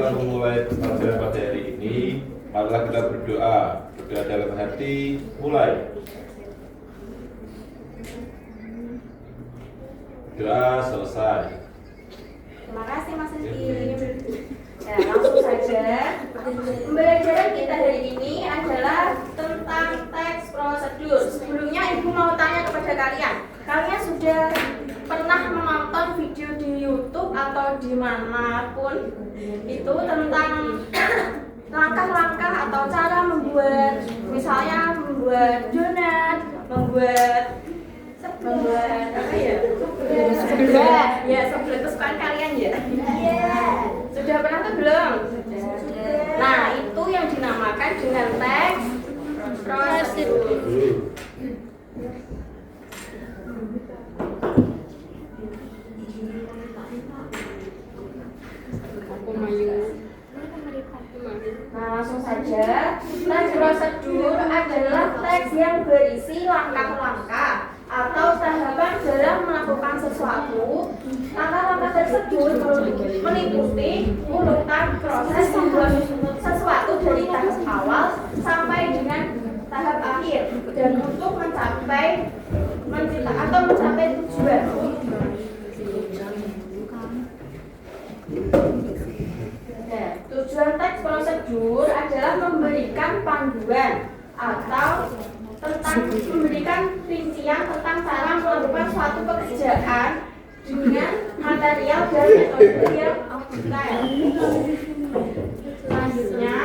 kita memulai pembelajaran pada hari ini, marilah kita berdoa. Berdoa dalam hati, mulai. Doa selesai. Terima kasih Mas Rizky. Ya, langsung saja. Pembelajaran kita hari ini adalah tentang teks prosedur. Sebelumnya Ibu mau tanya kepada kalian. Kalian sudah pernah menonton video di YouTube atau dimanapun itu tentang langkah-langkah atau cara membuat, misalnya membuat donat, membuat apa ya? Sebelah. Ya, sebelah kesukaan kalian ya. Iya. Sudah pernah atau belum? Sudah. Nah, itu yang dinamakan dengan teks prosedur. Nah, langsung saja. Teks prosedur adalah teks yang berisi langkah-langkah atau tahapan dalam melakukan sesuatu. Langkah-langkah tersebut meliputi urutan proses membuat sesuatu dari tahap awal sampai dengan tahap akhir dan untuk mencapai tujuan. Tujuan teks prosedur adalah memberikan panduan atau memberikan rincian tentang cara melakukan suatu pekerjaan dengan material dan metode yang detail. Selanjutnya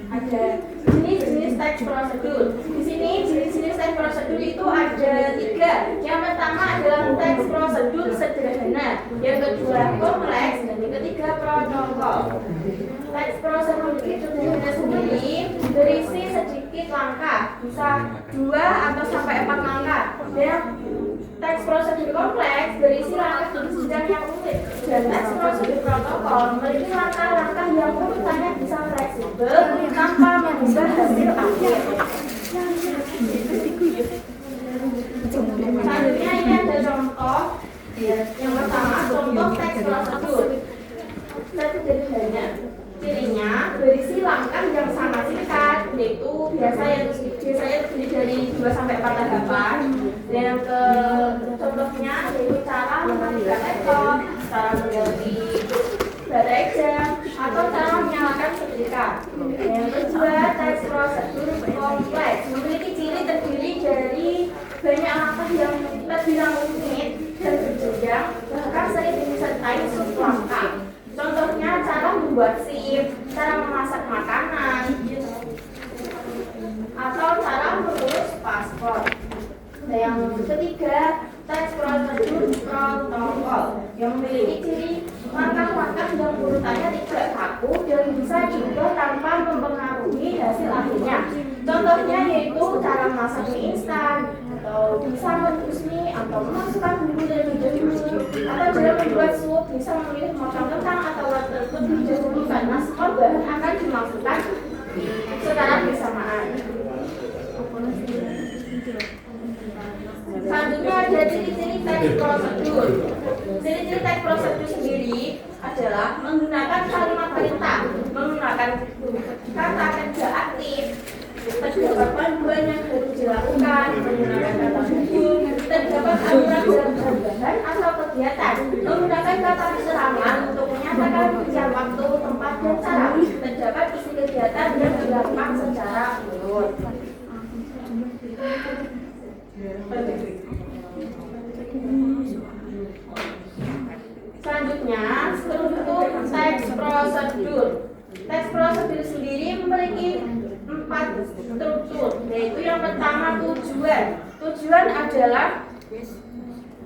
ada jenis-jenis teks prosedur. Di sini jenis-jenis teks prosedur itu ada 3. Yang pertama adalah teks prosedur sederhana, yang kedua kompleks, dan yang ketiga protokol. Teks prosedur sederhana sendiri berisi sedikit langkah, bisa 2 atau sampai 4 langkah. Dan teks prosedur kompleks berisi langkah jenjang yang unik. Dan teks prosedur protokol memiliki langkah-langkah yang urutannya bisa fleksibel tanpa mengubah hasil akhir. Selanjutnya ini ada contoh. Yang pertama, contoh teks prosedur sederhana. Cirinya berisi langkah yang sangat singkat, yaitu biasanya terdiri dari 2 sampai 4 tahapan. Dan contohnya yaitu cara mematikan laptop, cara mengganti baterai jam, atau cara menyalakan setrika. Yang kedua, teks prosedur kompleks memiliki ciri terdiri dari banyak langkah yang terbilang rumit dan berjenjang, bahkan sering disertai sublangkah. Contohnya cara membuat SIM, cara memasak makanan, atau cara mengurus paspor. Dan yang ketiga, teks prosedur protokol yang memiliki ciri langkah-langkah yang urutannya tidak kaku dan bisa diubah tanpa mempengaruhi hasil akhirnya. Contohnya yaitu cara memasak mie instan, atau bisa merebus mie, atau memasukkan bumbu lebih dahulu, atau dalam membuat sup bisa memilih memotong kentang atau wortel lebih dahulu karena semua bahan akan dimasukkan secara bersamaan. Selanjutnya ada ciri-ciri teks prosedur. Ciri-ciri teks prosedur sendiri adalah menggunakan kalimat perintah, menggunakan kata kerja aktif, terdapat panduan yang harus dilakukan, menggunakan kata hukum, terdapat aturan dalam bahan atau kegiatan, menggunakan kata keterangan untuk menyatakan rincian waktu, tempat, dan cara, terdapat isi kegiatan yang dilakukan secara urut. Selanjutnya, struktur teks prosedur. Teks prosedur sendiri memiliki 4 struktur, yaitu yang pertama tujuan. Tujuan adalah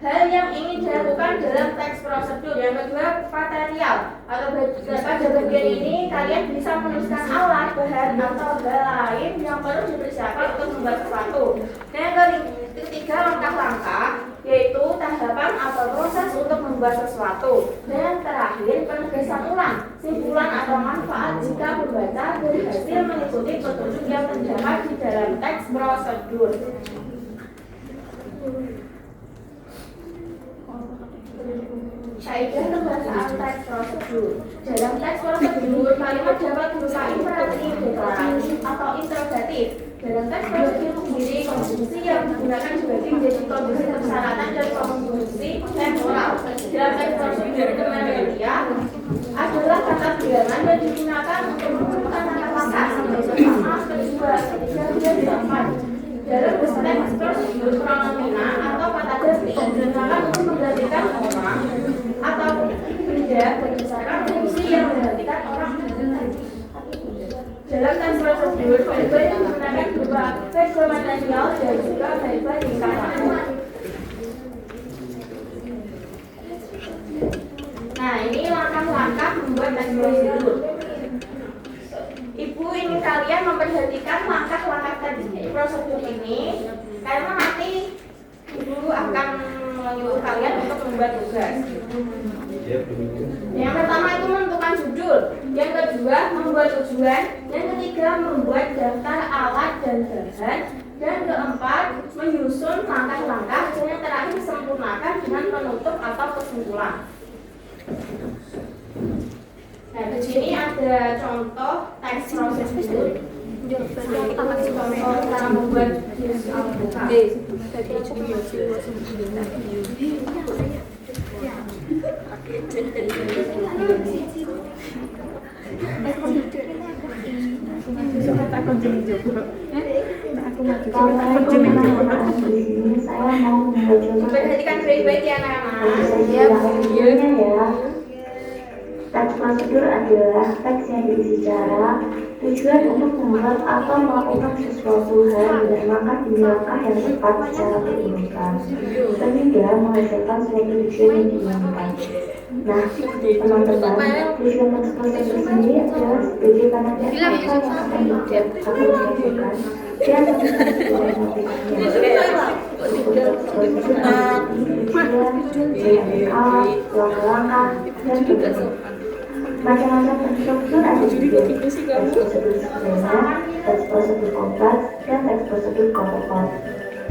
hal yang ingin dilakukan dalam teks prosedur. Yang kedua material, atau pada bagian ini kalian bisa menuliskan alat, bahan, atau hal lain yang perlu dipersiapkan untuk membuat sesuatu. Dan yang ketiga langkah-langkah, yaitu tahapan atau proses untuk membuat sesuatu. Dan yang terakhir penegasan ulang, simpulan atau manfaat jika pembaca berhasil mengikuti petunjuk yang terdapat di dalam teks prosedur. Kaidah pembahasan teks prosedur. Dalam teks prosedur, kalimat dapat berupa imperatif, deklarasi, atau interrogatif. Dalam teks prosedur sendiri, konjungsi yang digunakan sebagai menjadi konjungsi persyaratan dan konjungsi temporal. Dalam teks prosedur kementerian adalah kata bilangan yang digunakan untuk menentukan langkah-langkah pertama, kedua, ketiga, dan keempat. Dalam teks prosedur pronomina atau kata ganti digunakan untuk menggantikan orang atau benda berdasarkan fungsi yang menggantikan orang. Dalam teks prosedur, verba yang digunakan berupa verba material dan juga verba tingkatan. Nah, ini langkah-langkah membuat teks prosedur. Ibu ingin kalian memperhatikan langkah-langkah teks prosedur ini karena nanti ibu akan menyuruh kalian untuk membuat tugas. Yang pertama itu menentukan judul, yang kedua membuat tujuan, yang ketiga membuat daftar alat dan bahan, dan keempat menyusun langkah-langkah, dan yang terakhir sempurnakan dengan penutup atau kesimpulan. Nah, di sini ada contoh teks prosedur. Contoh cara membuat jus alpukat. Perhatikan baik-baik ya anak-anak. Teks prosedur adalah teks yang berisi cara, tujuan untuk membuat atau melakukan sesuatu hal dengan langkah demi langkah yang tepat secara berurutan, sehingga menghasilkan suatu tujuan yang diinginkan. Nah, teman-teman, tujuan teks prosedur sendiri adalah sebagai penanda apa yang akan dilakukan dan sesuai motivasinya. Langkah-langkah dan tujuan. Macam-macam struktur ada juga teks prosedur sederhana, teks prosedur kompleks, dan teks prosedur protokol.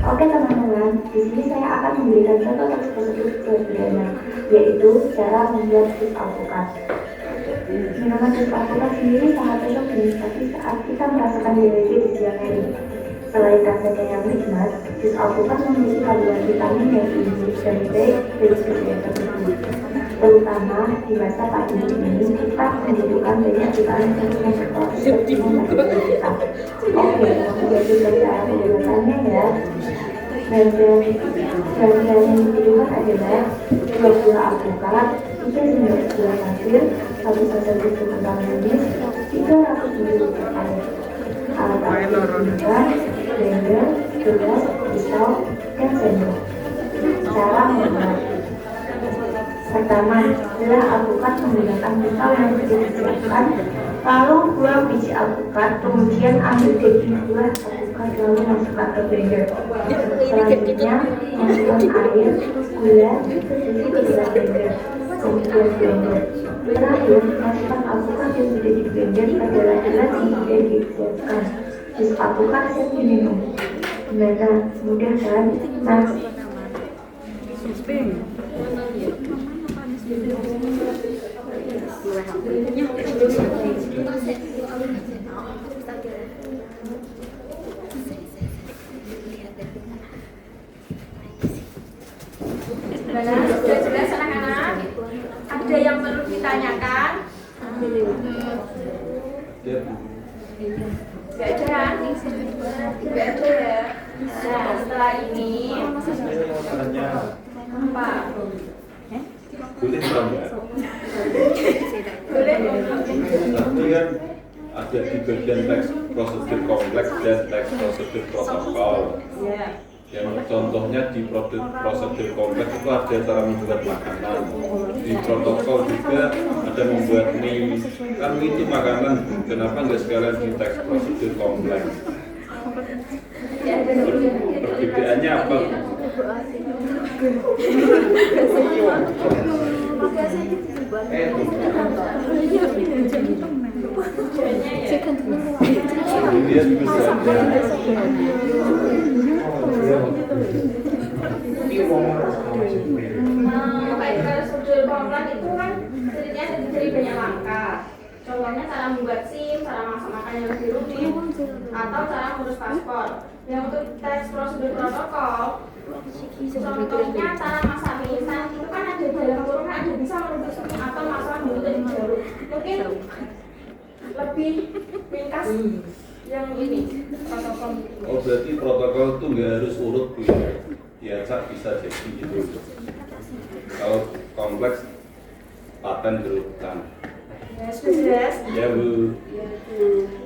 Oke teman-teman, di sini saya akan memberikan contoh teks prosedur sederhana, yaitu cara membuat jus alpukat. Minuman jus alpukat sendiri sangat cocok dinikmati saat kita merasakan dehidrasi di siang hari. Selain rasanya yang nikmat, jus alpukat memiliki kandungan vitamin yang tinggi dan baik bagi kesehatan tubuh. Terutama di masa pandemi ini, kita membutuhkan banyak vitamin yang seperti kita. Oke, jadi cara pembuatannya ya. Bahan-bahan yang dibutuhkan adalah 2 buah alpukat, 3 sendok gula pasir, 1 sendok susu kental manis, 300 ml air. Alat-alat yang digunakan blender, gelas, pisau, dan sendok. Cara membuat. Pertama, belah alpukat menggunakan pisau yang sudah disiapkan. Lalu buang biji alpukat, kemudian ambil daging buah alpukat lalu masukkan ke blender. Selanjutnya, masukkan air, gula, susu ke dalam blender. Kemudian blender. Terakhir, masukkan alpukat yang sudah di blender ke dalam gelas yang sudah disiapkan. Jus alpukat siap diminum. Gimana? Mudah kan? Nah, Benar, sudah jelas anak-anak? Ada yang perlu ditanyakan? Gak ada? Gak ada ya? Nah, setelah ini apa? Boleh enggak? Boleh. Nanti kan ada di bagian teks prosedur kompleks dan teks prosedur protokol. Ya. Yang contohnya di prosedur kompleks itu ada cara membuat makanan. Di protokol juga ada membuat mie. Kan itu makanan. Kenapa nggak sekalian di teks prosedur kompleks? Perbedaannya apa? Kemudian bisa Baik, prosedur komplek itu kan ceritanya dari banyak langkah. Contohnya cara membuat SIM, cara masak makan yang lebih rumit, atau cara ngurus paspor. Yang untuk teks prosedur protokol, contohnya cara masak mie instan itu kan ada dalam kurung, ada bisa menulis atau masak mulut dan jauh. Mungkin lebih ringkas yang ini protokol. Oh berarti protokol itu nggak harus urut Bu ya, bisa jadi gitu. Kalau kompleks paten berurutan. Yes. Ya Bu.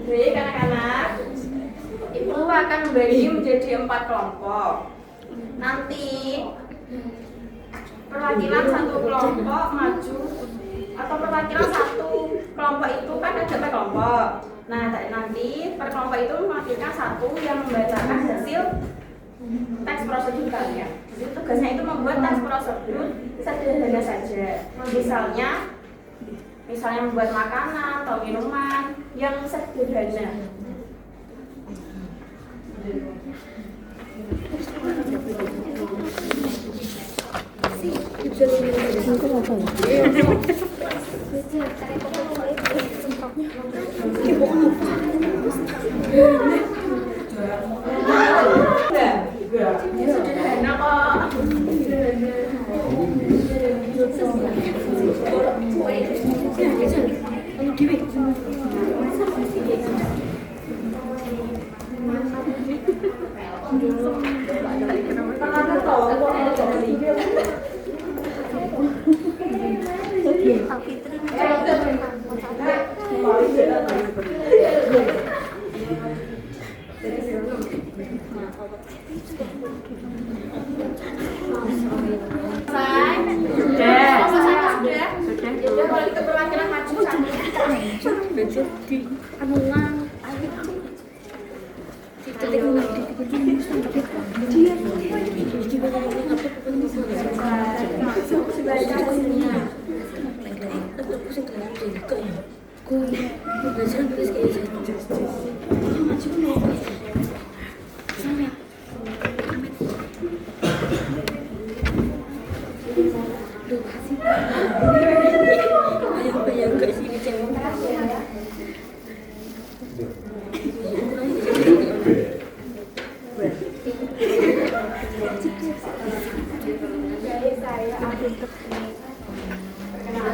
Baik anak-anak, Ibu akan membagi menjadi 4 kelompok. Nanti perwakilan satu kelompok maju atau perwakilan satu kelompok itu kan ada 4 kelompok. Nah nanti per kelompok itu mewakilkan satu yang membacakan hasil teks prosedur kalian. Jadi tugasnya itu membuat teks prosedur sederhana saja. Misalnya membuat makanan atau minuman yang sederhana. Sederhana kok. Sudah, kalau itu perwakilan maju satu.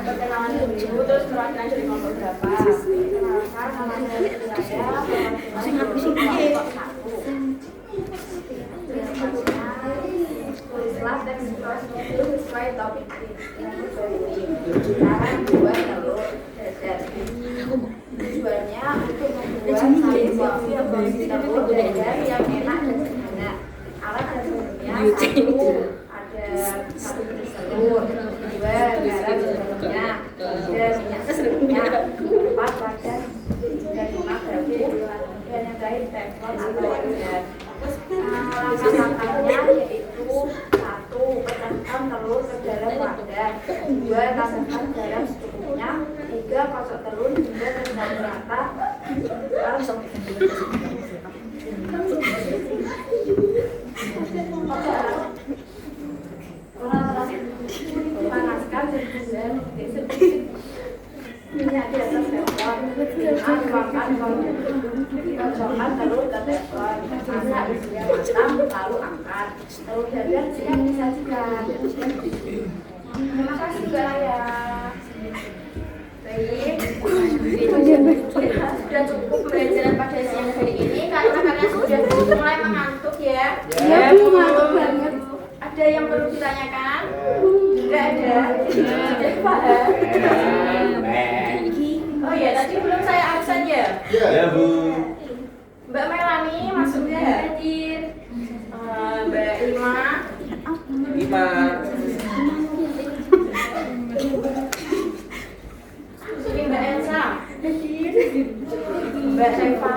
Perkenalan dulu, terus perwakilan dari kelompok berapa? Perkenalkan, nama saya kelompok 1. Tulislah teks prosedur sesuai topik sekarang buat telur dadar. Tujuannya untuk membuat sandwich telur dadar yang enak dan sederhana. Alat dan sumbernya satu beras telur, 2 garam secukupnya, 3 minyak secukupnya, 4 wadah dan 5 gabung dan yang terakhir teflon atau wadah. Langkah-langkahnya yaitu 1. Pecahkan telur ke dalam wadah, 2. tambahkan garam secukupnya, 3. kocok telur hingga tercampur rata. Panaskan dan kemudian sedikit minyak di atas teflon. Tuangkan kocokkan telur ke teflon. Masak hingga matang, lalu angkat. Telur dadar siap disajikan. Terima kasih juga ya. Baik, sudah cukup pembelajaran pada siang hari ini karena kalian sudah mulai mengantuk ya. Ya, Bu, ngantuk banget. Ada yang perlu ditanyakan? Enggak ada. Sudah paham. Oh iya, tadi belum saya absen ya? Ya Bu. Mbak Melani masuknya hadir. Mbak Ima. Ini Mbak Elsa. Mbak Reva.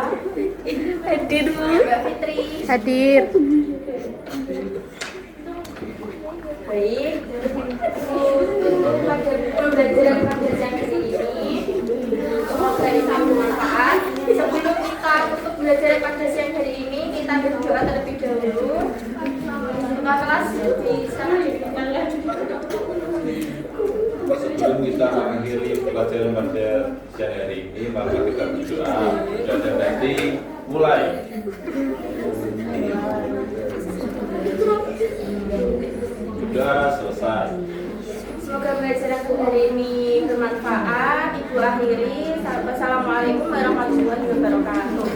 Hadir, Bu. Mbak Fitri. Hadir. Baik, untuk pembelajaran pada siang ini semoga bisa bermanfaat. Sebelum kita untuk belajar pada siang hari ini, kita berdoa terlebih dahulu. Ketua kelas bisa diberikan. Sebelum kita mengakhiri pelajaran pada siang hari ini, maka kita berdoa. Sudah nanti mulai. Sudah selesai. Semoga pelajaran hari ini bermanfaat. Ibu akhiri. Wassalamualaikum warahmatullahi wabarakatuh.